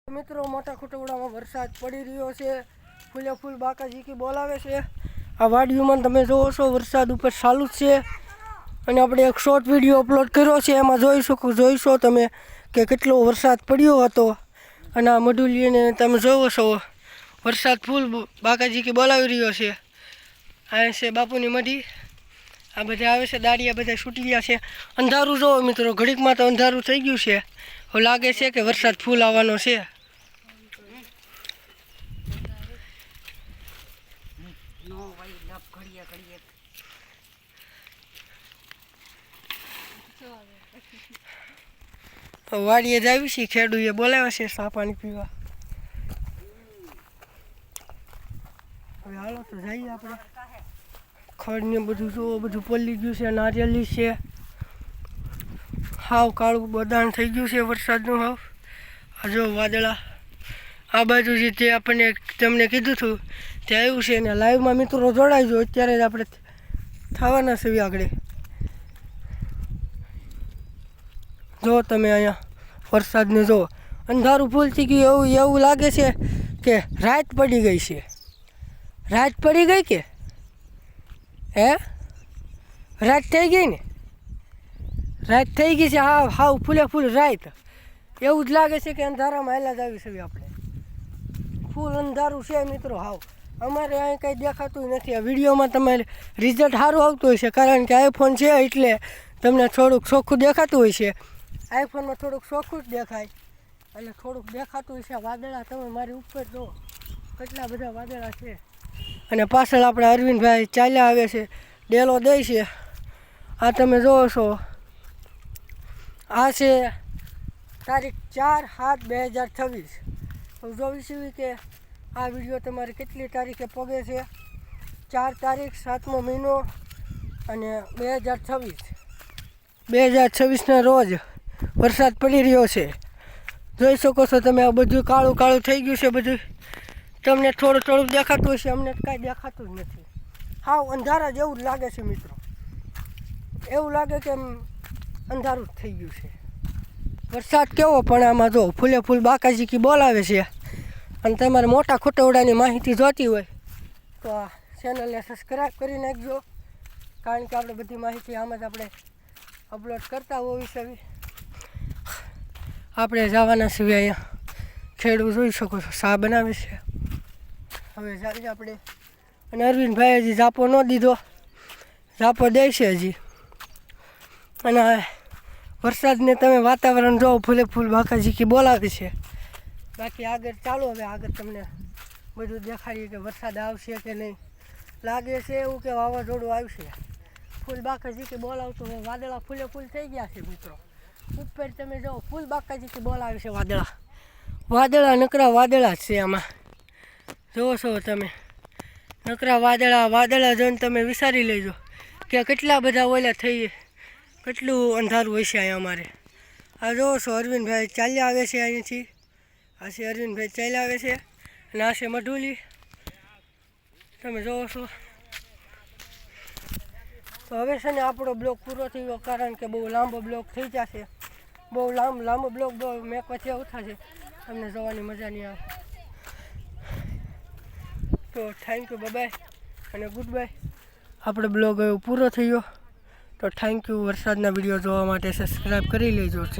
મિત્રો મોટા ખોટવડામાં વરસાદ પડી રહ્યો છે, ફૂલે ફૂલ બાકાજી કી બોલાવે છે। આ વાડીઓમાં તમે જોવો છો વરસાદ ઉપર ચાલુ જ છે અને આપણે એક શોર્ટ વિડીયો અપલોડ કર્યો છે, એમાં જોઈશો તમે કે કેટલો વરસાદ પડ્યો હતો। અને આ મડુલીને તમે જોવો છો વરસાદ ફૂલ બાકાજી કી બોલાવી રહ્યો છે। આ છે બાપુની મઢી, આ બધા આવે છે દાડિયા બધા છૂટી ગયા છે। અંધારું જોવો મિત્રો, ઘડીકમાં તો અંધારું થઈ ગયું છે, હવે લાગે છે કે વરસાદ ફૂલ આવવાનો છે। વાડીએ જ આવી છે, ખેડૂએ બોલાવ્યા છે ચા પાણી પીવા। હવે હાલો તો જઈએ આપણે। ખડ ને બધું જો બધું પલળી ગયું છે, નારિયેલી છે, હાવ કાળું બદાણ થઈ ગયું છે વરસાદનું હાવ। આ જો વાદળા આ બાજુ જે તે આપણને તમને કીધું હતું તે આવ્યું છે ને લાઈવમાં મિત્રો જોડાઈજો, અત્યારે જ આપણે થવાના છે આગળ। જો તમે અહીંયા વરસાદને જો અંધારું ફૂલ થઈ ગયું, એવું લાગે છે કે રાત પડી ગઈ છે। રાત પડી ગઈ કે હે રાત થઈ ગઈ ને, રાત થઈ ગઈ છે, હાવ ફૂલે ફૂલ રાત, એવું જ લાગે છે કે અંધારામાં હાલ્યા જ આવી છે આપણે। ફૂલ અંધારું છે મિત્રો હાવ, અમારે અહીં કંઈ દેખાતું નથી। આ વિડીયોમાં તમારે રિઝલ્ટ સારું આવતું હોય છે, કારણ કે આઈફોન છે એટલે તમને થોડુંક ચોખ્ખું દેખાતું હોય છે। આઈફોનમાં થોડુંક ચોખ્ખું જ દેખાય એટલે થોડુંક દેખાતું હોય છે। વાદળા તમે મારી ઉપર જુઓ કેટલા બધા વાદળા છે, અને પાછળ આપણે અરવિંદભાઈ ચાલ્યા આવે છે, ડેલો દે છે। આ તમે જોવો છો, આ છે તારીખ 4/7/2026। હવે જોઈશું કે આ વિડીયો તમારે કેટલી તારીખે પગે છે। 4 તારીખ 7મો મહિનો અને 2026ના રોજ વરસાદ પડી રહ્યો છે। જોઈ શકો છો તમે, આ બધું કાળું કાળું થઈ ગયું છે, બધું તમને થોડું થોડું દેખાતું હશે, અમને કાંઈ દેખાતું જ નથી, હાવ અંધારા જેવું જ લાગે છે મિત્રો, એવું લાગે કે અંધારું જ થઈ ગયું છે। વરસાદ કેવો પણ આમાં જો ફૂલે ફૂલ બાકાજી કી બોલાવે છે। અને તમારે મોટા ખોટવડાની માહિતી જોતી હોય તો આ ચેનલને સબસ્ક્રાઈબ કરી નાખજો, કારણ કે આપણે બધી માહિતી આમાં જ આપણે અપલોડ કરતા હોઈએ છીએ। આપણે જવાના છીએ અહીંયા, ખેડૂત જોઈ શકો છો ચા બનાવે છે। હવે જાય આપણે, અને અરવિંદભાઈ હજી ઝાપો ન દીધો, ઝાપો દે છે હજી। અને વરસાદને તમે વાતાવરણ જોવો, ફૂલે ફૂલ બાકાજી કી બોલાવે છે। બાકી આગળ ચાલો, હવે આગળ તમને બધું દેખાડીએ કે વરસાદ આવશે કે નહીં। લાગે છે એવું કે વાવાઝોડું આવશે, ફૂલ બાકાજી કી બોલાવતું હોય, વાદળા ફૂલે ફૂલ થઈ ગયા છે મિત્રો। ઉપર તમે જો ફૂલ બાકાજી કી બોલાવે છે, વાદળા નકરા વાદળા જ છે આમાં, જોવો છો તમે નકરા વાદળા જોઈને તમે વિચારી લેજો કે કેટલા બધા ઓલા થઈ, કેટલું અંધારું હોય છે અહીંયા અમારે। આ જોવો છો અરવિંદભાઈ ચાલ્યા આવે છે અહીંથી, આ છે અરવિંદભાઈ ચાલ્યા આવે છે, અને આ છે મઢુલી તમે જોવો છો। તો હવે છે ને આપણો બ્લોગ પૂરો થઈ ગયો, કારણ કે બહુ લાંબો બ્લોગ થઈ જશે, બહુ લાંબો બ્લોગ બહુ મેકવાથી એવું થશે, તમને જોવાની મજા નહીં આવે। તો થેન્ક યુ, બાય અને ગુડ બાય। આપણો બ્લોગ હવે પૂરો થઈ ગયો, તો થેન્ક યુ। વરસાદના વિડીયો જોવા માટે સબસ્ક્રાઈબ કરી લેજો ચેનલ।